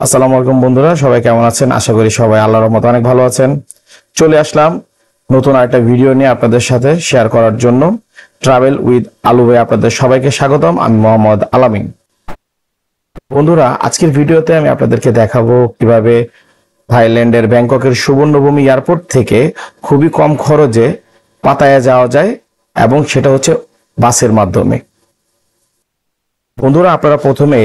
আসসালামু আলাইকুম বন্ধুরা, সবাই কেমন আছেন? আশা করি সবাই আল্লাহর রহমতে অনেক ভালো আছেন। চলে আসলাম নতুন একটা ভিডিও নিয়ে আপনাদের সাথে শেয়ার করার জন্য। ট্রাভেল উইথ আলু ভাই আপনাদের সবাইকে স্বাগতম। আমি মোহাম্মদ আলামিন। বন্ধুরা, আজকের ভিডিওতে আমি আপনাদেরকে দেখাবো কিভাবে থাইল্যান্ডের ব্যাংককের সুবর্ণভূমি এয়ারপোর্ট থেকে খুবই কম খরচে পাতায়া যাওয়া যায়, এবং সেটা হচ্ছে বাসের মাধ্যমে। বন্ধুরা, আপনারা প্রথমে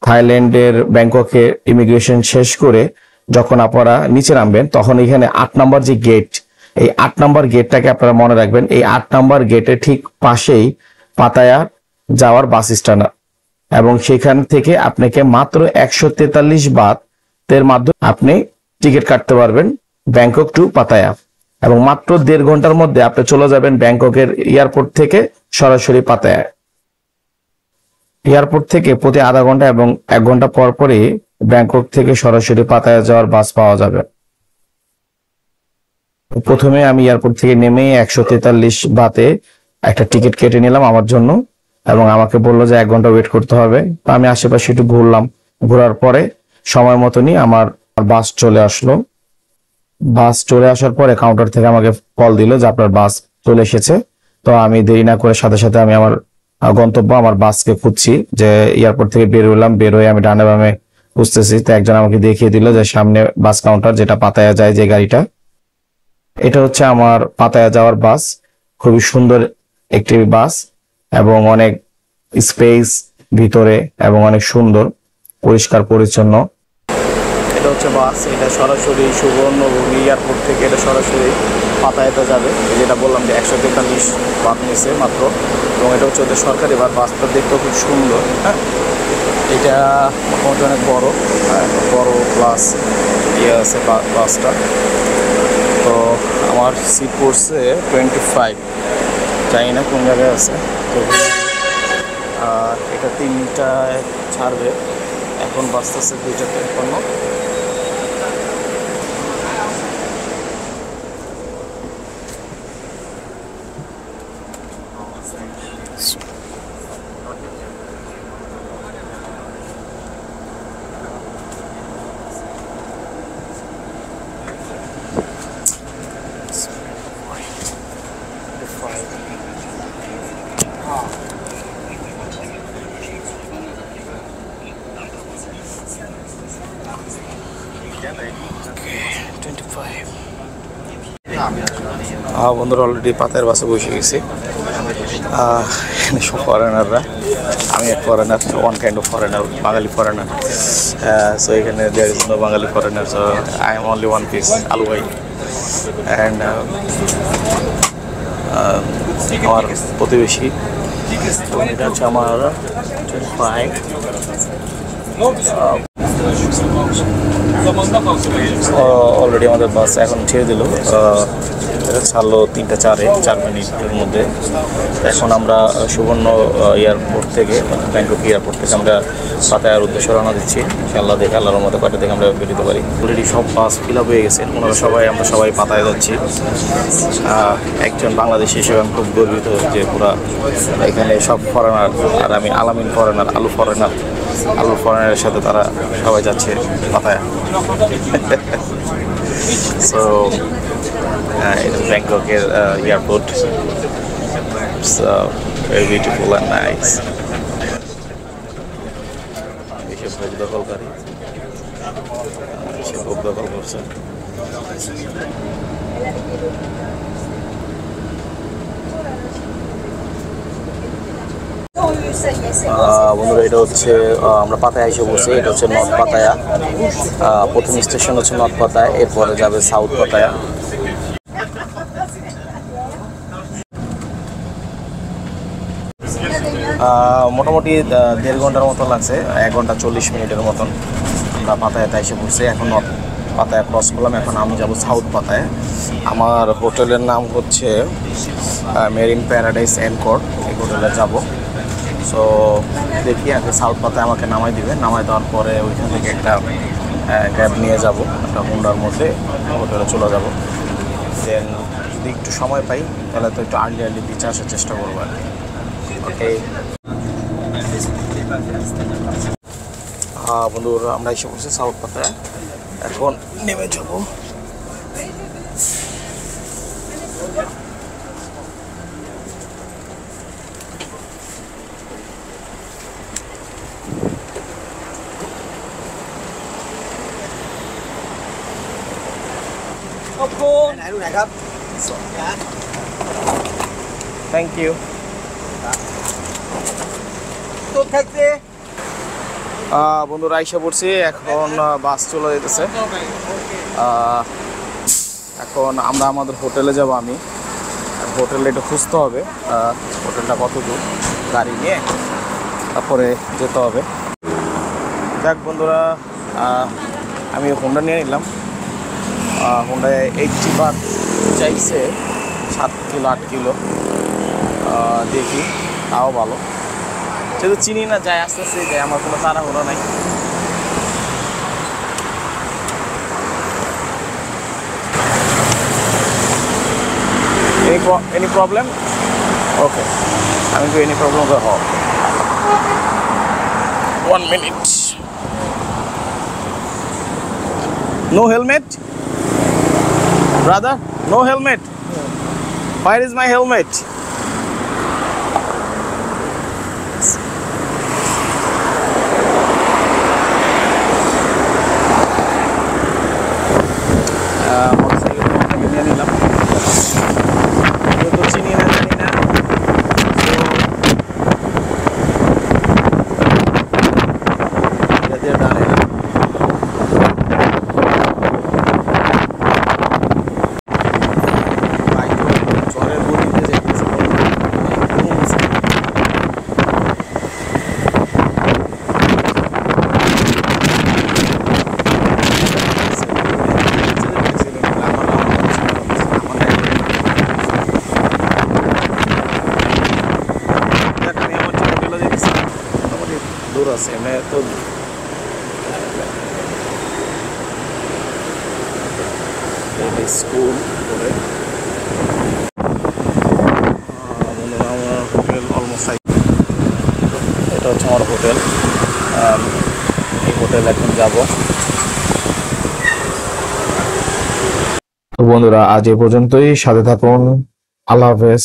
থাইল্যান্ডের ব্যাংককে ইমিগ্রেশন শেষ করে যখন আপনারা নিচে নামবেন, তখন এখানে 8 নম্বর যে গেট, এই 8 নম্বর গেটটাকে আপনারা মনে রাখবেন। এই 8 নম্বর গেটের ঠিক পাশেই পাতায়া যাওয়ার বাস স্ট্যান্ড, এবং সেখান থেকে আপনাকে মাত্র 143 বাতের মাধ্যমে আপনি টিকিট কাটতে পারবেন ব্যাংকক টু পাতায়া, এবং মাত্র 1.5 ঘন্টার মধ্যে আপনি চলে যাবেন ব্যাংককের এয়ারপোর্ট থেকে সরাসরি পাতায়া। এয়ারপোর্ট থেকে প্রতি আধা ঘন্টা এবং 1 ঘন্টা পর পরই ব্যাংকক থেকে সরাসরি পাতায়া যাওয়ার বাস পাওয়া যাবে। প্রথমে আমি এয়ারপোর্ট থেকে নেমে 143 বাতে একটা টিকিট কেটে নিলাম আমার জন্য, এবং আমাকে বললো যে 1 ঘন্টা ওয়েট করতে হবে। তো আমি আশেপাশে একটু ঘুরলাম, ঘোরার পরে সময় মতনই আমার বাস চলে আসলো। বাস চলে আসার পরে কাউন্টার থেকে আমাকে কল দিল যে আপনার বাস চলে এসেছে। তো আমি দেরি না করে সাথে সাথে আমি আমার গন্তব্য, আমার বাসকে খুঁজছি। যে এয়ারপোর্ট থেকে বের হলাম, বের হয়ে আমি ডানে বামে খুঁজতেছি, তো একজন আমাকে দেখিয়ে দিল যে সামনে বাস কাউন্টার, যেটা পাতায়া যায় যে গাড়িটা, এটা হচ্ছে আমার পাতায়া যাওয়ার বাস। খুবই সুন্দর একটি বাস, এবং অনেক স্পেস ভিতরে, এবং অনেক সুন্দর পরিষ্কার পরিচ্ছন্ন। এটা হচ্ছে বাস, এটা সরাসরি সুবর্ণভূমি এয়ারপোর্ট থেকে এটা সরাসরি পাতায়াতে যাবে। যেটা বললাম যে 143 বাত নিছে মাত্র, এবং এটা হচ্ছে ওদের সরকারি বাস। বাসটা দেখতেও খুব সুন্দর। হ্যাঁ, এটা মোটামুটি অনেক বড়, বড় প্লাস ইয়ে আছে বাসটা। তো আমার সিট পড়ছে 25, জানি না কোন জায়গায় আছে। তো এটা 3টায় ছাড়বে, এখন বাসতেছে 2:53। বন্ধুরা, অলরেডি পাতায়ের বাসে বসে গেছি। সব ফরেনাররা, আমি এক foreigner, one kind of foreigner, Bangali foreigner. So এখানে there is no Bangali foreigner, so I am only one piece আলু ভাই। অ্যান্ড আমার প্রতিবেশী, এটা হচ্ছে আমার 25। অলরেডি আমাদের বাস এখন ছেড়ে দিল, ছাড়লো 3:04, 4 মিনিটের মধ্যে। এখন আমরা সুবর্ণ এয়ারপোর্ট থেকে, ব্যাংকক এয়ারপোর্ট থেকে আমরা পাতায়ার উদ্দেশ্যে রওনা দিচ্ছি। ইনশাআল্লাহ দেখে আল্লাহর মতো কয়টা থেকে আমরা বেরোতে পারি। অলরেডি সব বাস ফিল আপ হয়ে গেছে, আমরা সবাই পাতায় যাচ্ছি। একজন বাংলাদেশি হিসেবে আমি খুব গর্বিত যে পুরা এখানে সব ফরেনার, আর আমি আলামিন ফরেনার, আলু ফরেনারের সাথে তারা সবাই যাচ্ছে পাতায়া। সো এটা ব্যাংককের airport, very beautiful and nice. এসব ভোগ দখলকারী, এসব ভোগ দখল করছে। বন্ধুরা, এটা হচ্ছে আমরা পাতায়া এসে বলছি, এটা হচ্ছে নর্থ পাতায়া। প্রথম স্টেশন হচ্ছে নর্থ পাতায়া, এরপরে যাবে সাউথ পাতায়া। মোটামুটি 1.5 ঘন্টার মতন লাগছে, 1 ঘন্টা 40 মিনিটের মতন আমরা পাতায়াতে এসে পড়ছি। এখন নর্থ পাতায়া ক্রস করলাম, এখন আমি যাব সাউথ পাতায়া। আমার হোটেলের নাম হচ্ছে মেরিন প্যারাডাইস অ্যানকর, এই হোটেলে যাব। সো দেখি আগে সাউথ পাতায় আমাকে নামাই দিবে, নামাই দেওয়ার পরে ওইখান থেকে একটা ক্যাব নিয়ে যাব, একটা হুন্ডার মধ্যে হোটেলে চলে যাব। দেন যদি একটু সময় পাই তাহলে তো একটু আর্লি বিচে আসার চেষ্টা করবো আর কি। ওকে, বন্ধুরা আমরা এসে পড়ছি সাউথ পাতায়, এখন নেমে যাবো। Thank you. বন্ধুরা আইসা পড়ছি, এখন বাস চলে যেতেছে। এখন আমরা আমাদের হোটেলে যাব। আমি হোটেলে একটু খুঁজতে হবে, হোটেলটা কত দূর, গাড়ি নিয়ে তারপরে যেতে হবে। যাক বন্ধুরা, আমি হোন্ডা নিয়ে নিলাম। হোন্ডা 80 বার চাইছে, 7 কিলো 8 কিলো। দেখি, তাও ভালো। যেহেতু চিনি না, যাই আস্তে আস্তে যাই, আমার কোনো তাড়াহুড়ো নাই। Any problem? Okay. I'm going any problem with her. 1 minute. No helmet? Brother, no helmet? Where is my helmet? আছে এমনি তো স্কুল করে আমার হোটেল অলমোস্ট। এটা হচ্ছে আমার হোটেল। এই হোটেল এখন যাব। তো বন্ধুরা আজ এ পর্যন্তই, সাথে থাকুন। আল্লাহ হাফেজ।